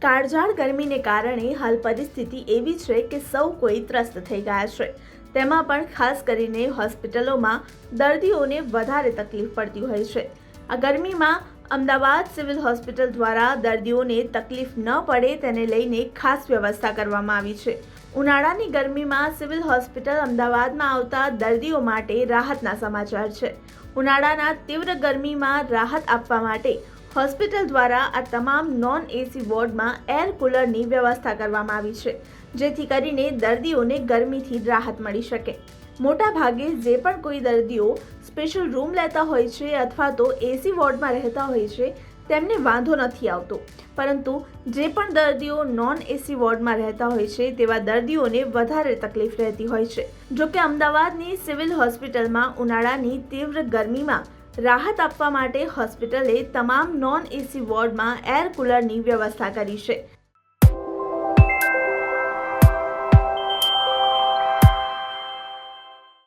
કાળઝાળ ગરમીને કારણે હાલ પરિસ્થિતિ એવી છે કે સૌ કોઈ ત્રસ્ત થઈ ગયા છે। તેમાં પણ ખાસ કરીને હોસ્પિટલોમાં દર્દીઓને વધારે તકલીફ પડતી હોય છે। આ ગરમીમાં અમદાવાદ સિવિલ હોસ્પિટલ દ્વારા દર્દીઓને તકલીફ ન પડે તેને લઈને ખાસ વ્યવસ્થા કરવામાં આવી છે। ઉનાળાની ગરમીમાં સિવિલ હોસ્પિટલ અમદાવાદમાં આવતા દર્દીઓ માટે રાહતના સમાચાર છે। ઉનાળાના તીવ્ર ગરમીમાં રાહત આપવા માટે હોસ્પિટલ દ્વારા આ તમામ નોન એસી વોર્ડમાં એર કુલરની વ્યવસ્થા કરવામાં આવી છે, જેથી કરીને દર્દીઓને ગરમીથી રાહત મળી શકે। મોટા ભાગે જે પણ કોઈ દર્દીઓ સ્પેશિયલ રૂમ લેતા હોય છે અથવા તો એસી વોર્ડમાં રહેતા હોય છે તેમને વાંધો નથી આવતો, પરંતુ જે પણ દર્દીઓ નોન એસી વોર્ડમાં રહેતા હોય છે તેવા દર્દીઓને વધારે તકલીફ રહેતી હોય છે। જોકે અમદાવાદની સિવિલ હોસ્પિટલમાં ઉનાળાની તીવ્ર ગરમીમાં રાહત આપવા માટે હોસ્પિટલે તમામ નોન એસી વોર્ડમાં એર કુલરની વ્યવસ્થા કરી છે।